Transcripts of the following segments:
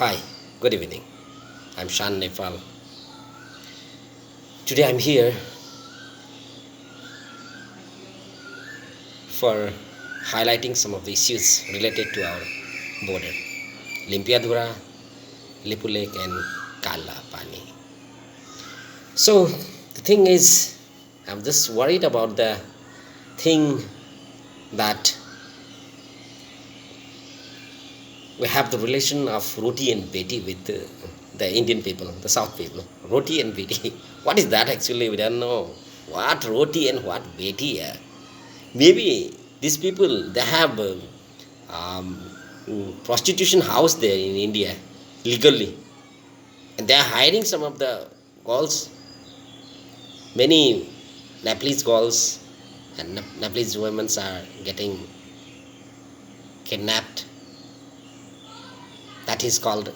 Hi, good evening. I'm Shan Nepal. Today I'm here for highlighting some of the issues related to our border. Limpiadhura, Lipulek and Kala Pani. So the thing is, I'm just worried about the thing that we have the relation of roti and beti with the Indian people, the South people. Roti and beti. What is that actually? We don't know. What roti and what beti? Maybe these people they have prostitution house there in India legally, and they are hiring some of the girls. Many Nepalese girls and Nepalese women are getting kidnapped. That is called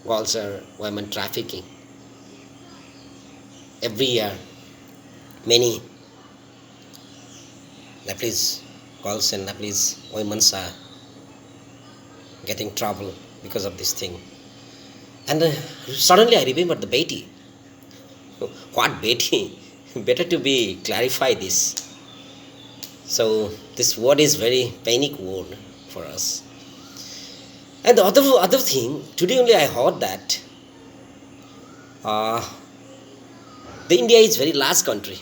girls or women trafficking. Every year, many Nepalese girls and Nepalese women are getting trouble because of this thing. And suddenly I remember the Beti. What Beti? Better to be clarify this. So this word is very panic word for us. And the other thing, today only I heard that uh, the India is very large country,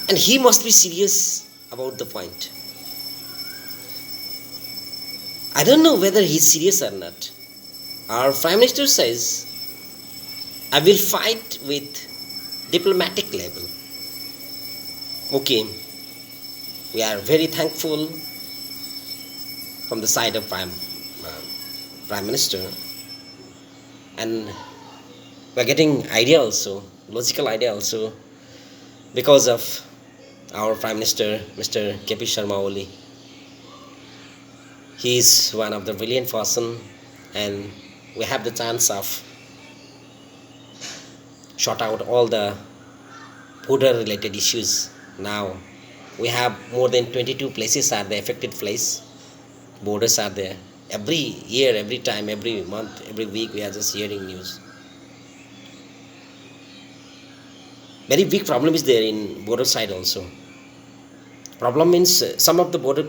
and he must be serious about the point. I don't know whether he's serious or not. Our Prime Minister says, I will fight with diplomatic level. Okay, we are very thankful from the side of Prime Minister, and we are getting idea also, logical idea also, because of our Prime Minister, Mr. K.P. Sharma Oli. He is one of the brilliant person, and we have the chance of sort out all the border related issues. Now we have more than 22 places are the affected place. Borders are there. Every year, every time, every month, every week we are just hearing news. Very big problem is there in border side also. Problem means some of the border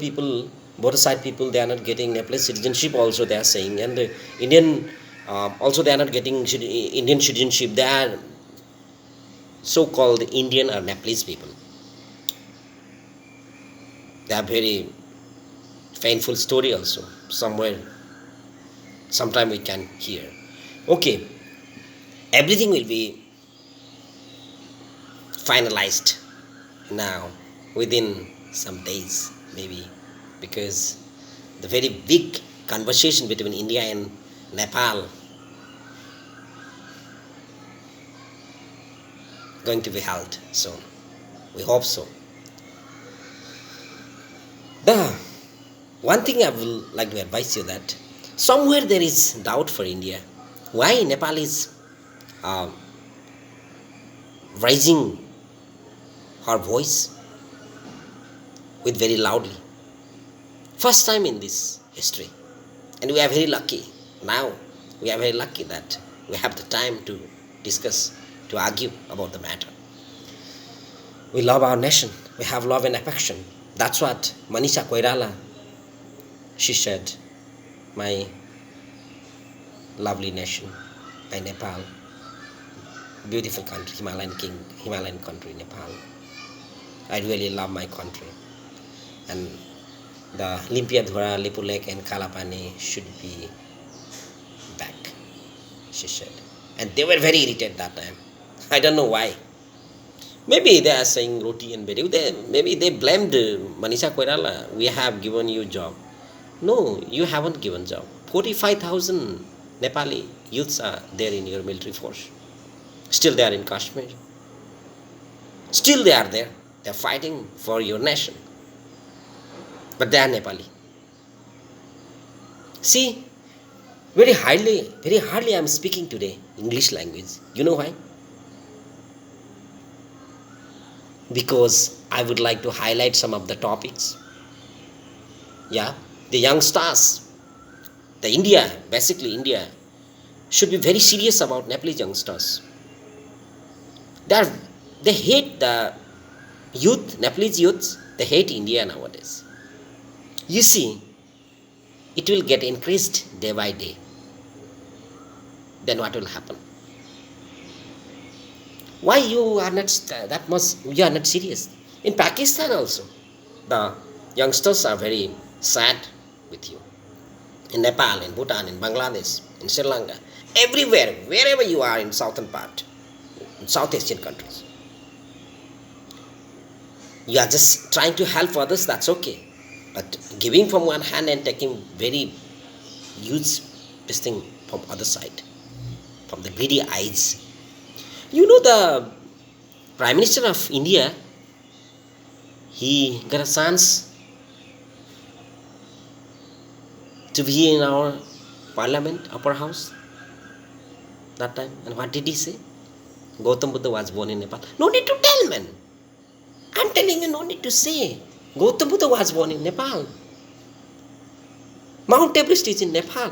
side people, they are not getting Nepalese citizenship also, they are saying, and the Indian also they are not getting Indian citizenship. They are so-called Indian or Nepalese people. They are very painful story also. Somewhere, sometime we can hear. Okay, everything will be finalized now within some days maybe, because the very big conversation between India and Nepal going to be held soon. We hope so. The one thing I will like to advise you that somewhere there is doubt for India. Why Nepal is uh, raising her voice with very loudly. First time in this history. And we are very lucky. Now we are very lucky that we have the time to discuss, to argue about the matter. We love our nation. We have love and affection. That's what Manisha Koirala, she said, my lovely nation, my Nepal, beautiful country, Himalayan country, Nepal. I really love my country. And the Limpiadhura, Lipulek and Kalapani should be back, she said. And they were very irritated that time. I don't know why. Maybe they are saying roti and bedi. Maybe they blamed Manisha Koirala. We have given you job. No, you haven't given job. 45,000 Nepali youths are there in your military force. Still they are in Kashmir. Still they are there. They are fighting for your nation. But they are Nepali. See, very hardly I am speaking today English language. You know why? Because I would like to highlight some of the topics. Yeah, the young stars, The India, basically India, should be very serious about Nepalese youngsters. They, are, they hate the youth, Nepalese youths, they hate India nowadays. You see, it will get increased day by day. Then what will happen? Why you are not that much, you are not serious? In Pakistan also, the youngsters are very sad with you. In Nepal, in Bhutan, in Bangladesh, in Sri Lanka, everywhere, wherever you are in southern part, in South Asian countries. You are just trying to help others, that's okay. But giving from one hand and taking very huge this thing from other side, from the greedy eyes. You know the Prime Minister of India, he got a chance to be in our parliament, upper house, that time. And what did he say? Gautam Buddha was born in Nepal. No need to tell, man. I'm telling you, no need to say. Gautam Buddha was born in Nepal. Mount Everest is in Nepal.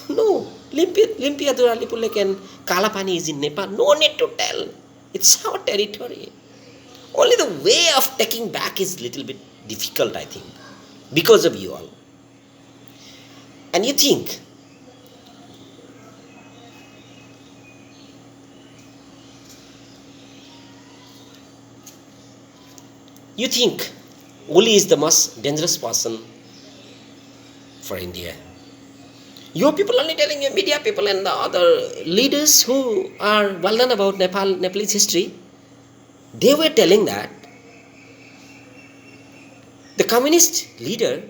No. Limpiadura, Lipulek and Kalapani is in Nepal. No need to tell. It's our territory. Only the way of taking back is little bit difficult, I think, because of you all. And you think, Oli is the most dangerous person for India. Your people only telling you, media people and the other leaders who are well known about Nepalese history, they were telling that the communist leader,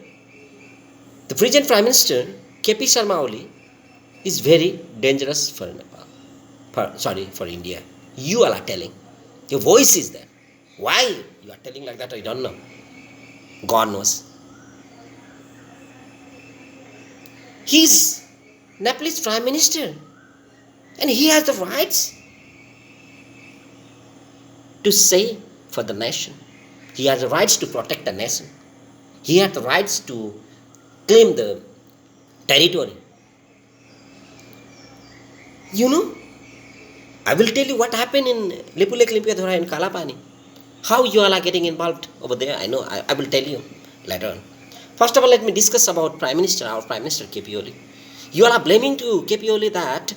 the present Prime Minister, KP Sharma Oli, is very dangerous for Nepal. For India. You all are telling. Your voice is there. Why you are telling like that, I don't know. God knows. He is Nepalese Prime Minister and he has the rights to say for the nation. He has the rights to protect the nation. He has the rights to claim the territory. You know, I will tell you what happened in Lipulek, Limpiadhora and Kalapani. How you all are getting involved over there, I know. I will tell you later on. First of all, let me discuss about our Prime Minister KP Oli. You all are blaming to KP Oli that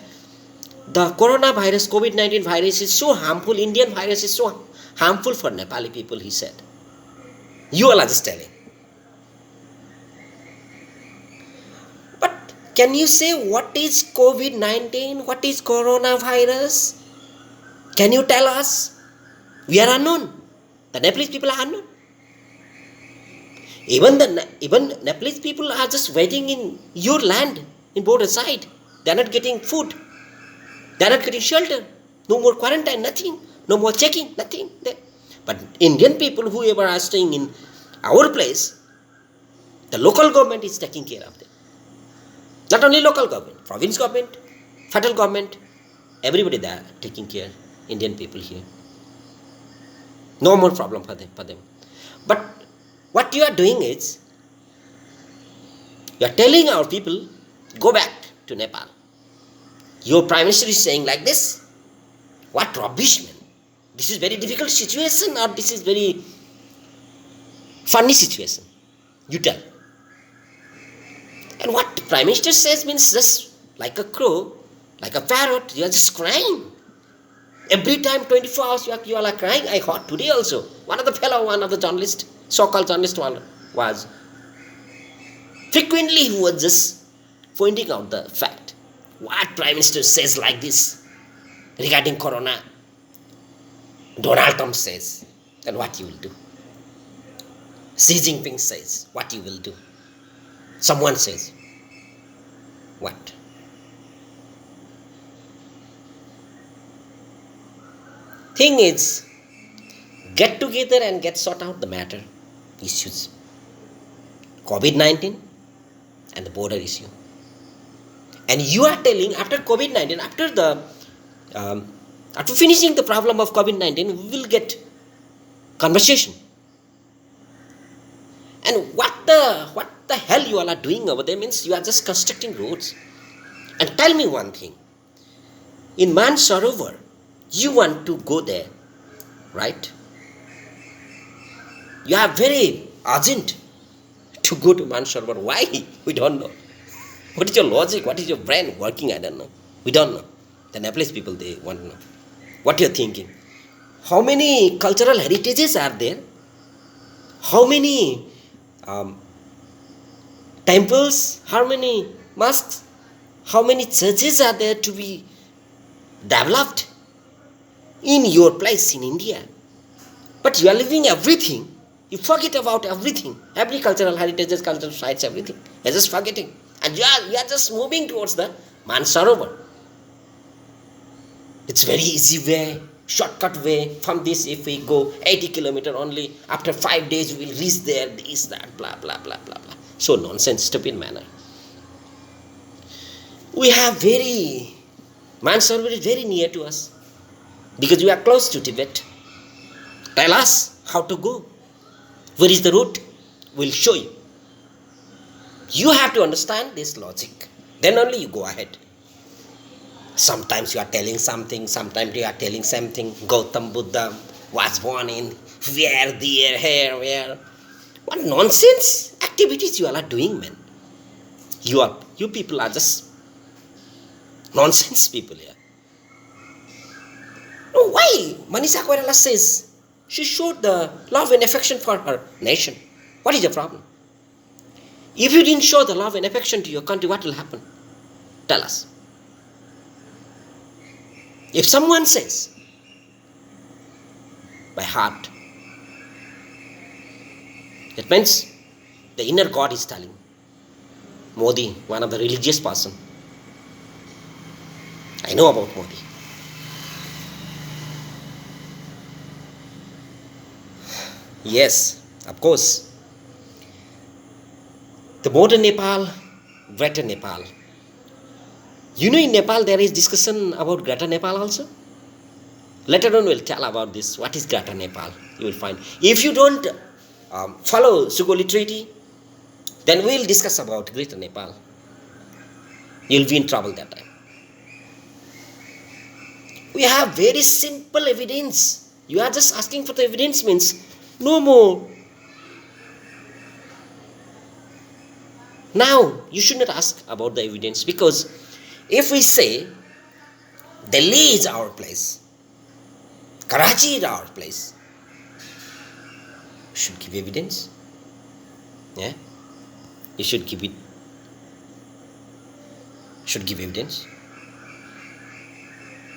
the coronavirus, COVID-19 virus is so harmful, Indian virus is so harmful for Nepali people, he said. You all are just telling. But can you say what is COVID-19? What is coronavirus? Can you tell us? We are unknown. The Nepalese people are unknown. Even Nepalese people are just waiting in your land, in border side. They are not getting food. They are not getting shelter. No more quarantine, nothing. No more checking, nothing. But Indian people, whoever are staying in our place, the local government is taking care of them. Not only local government, province government, federal government, everybody they are taking care, Indian people here. No more problem for them. But what you are doing is, you are telling our people, go back to Nepal. Your Prime Minister is saying like this. What rubbish, man. This is very difficult situation or this is very funny situation. You tell. And what Prime Minister says means just like a crow, like a parrot, you are just crying. Every time, 24 hours, you all are crying. I heard today also. One of the journalists, so-called journalist was frequently he was just pointing out the fact. What Prime Minister says like this regarding Corona, Donald Trump says, then what you will do? Xi Jinping says, what you will do? Someone says, what? Thing is, get together and get sort out the matter, issues. COVID-19 and the border issue. And you are telling after COVID-19, after finishing the problem of COVID-19, we will get conversation. And what the hell you all are doing over there? Means you are just constructing roads. And tell me one thing. In Mansarovar, you want to go there, right? You are very urgent to go to Mansarovar. Why? We don't know. What is your logic? What is your brain working? I don't know. We don't know. The Nepalese people, they want to know. What you're thinking? How many cultural heritages are there? How many temples? How many mosques? How many churches are there to be developed in your place in India? But you are leaving everything. You forget about everything. Every cultural heritages, cultural sites, everything. You're just forgetting. And you are just moving towards the Mansarovar. It's very easy way, shortcut way. From this, if we go 80 kilometers only, after 5 days we will reach there, this, that, blah, blah, blah, blah, blah. So nonsense, stupid manner. We have Mansarovar is very near to us because we are close to Tibet. Tell us how to go. Where is the route? We'll show you. You have to understand this logic. Then only you go ahead. Sometimes you are telling something, sometimes you are telling something. Gautam Buddha was born in where, there, here, where. What nonsense activities you all are doing, man. You people are just nonsense people here. No, why? Manisha Koirala says she showed the love and affection for her nation. What is the problem? If you didn't show the love and affection to your country, what will happen? Tell us. If someone says by heart, that means the inner God is telling. Modi, one of the religious person. I know about Modi. Yes, of course. The modern Nepal, Greater Nepal. You know, in Nepal there is discussion about Greater Nepal also. Later on we'll tell about this. What is Greater Nepal? You will find. If you don't follow Sugoli Treaty, then we'll discuss about Greater Nepal. You'll be in trouble that time. We have very simple evidence. You are just asking for the evidence means no more. Now, you should not ask about the evidence because if we say Delhi is our place, Karachi is our place, you should give evidence. Yeah? You should give it. Should give evidence.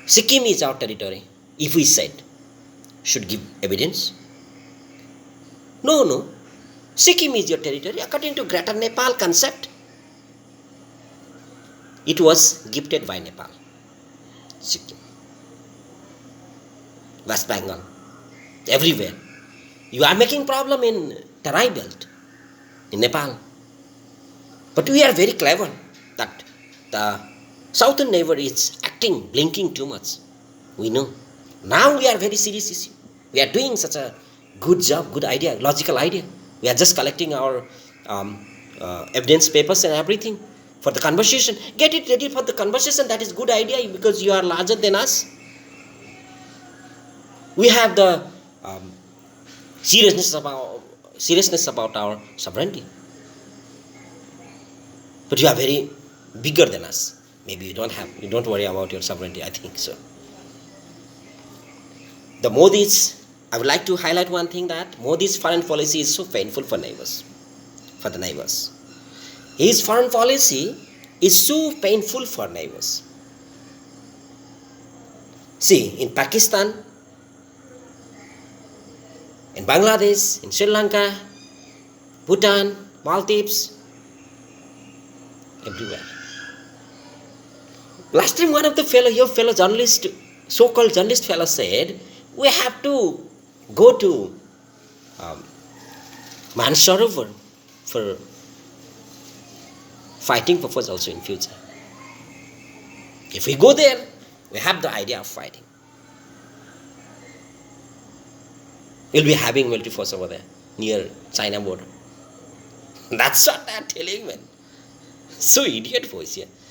Sikkim is our territory. If we said, should give evidence. No. Sikkim is your territory. According to Greater Nepal concept, it was gifted by Nepal. Sikkim. West Bengal. Everywhere. You are making problem in Tarai belt, in Nepal. But we are very clever that the southern neighbor is acting, blinking too much. We know. Now we are very serious issue. We are doing such a good job, good idea, logical idea. We are just collecting our evidence papers and everything for the conversation. Get it ready for the conversation. That is good idea because you are larger than us. We have the seriousness about our sovereignty. But you are very bigger than us. Maybe you don't worry about your sovereignty, I think so. The Modi's, I would like to highlight one thing that Modi's foreign policy is so painful for the neighbors. His foreign policy is so painful for neighbors. See, in Pakistan, in Bangladesh, in Sri Lanka, Bhutan, Maldives, everywhere. Last time one of the fellow journalist, so-called journalist fellow said, we have to go to Mansarovar for fighting purpose also in future. If we go there, we have the idea of fighting. We'll be having military force over there, near China border. That's what they're telling, man. So idiot voice, yeah.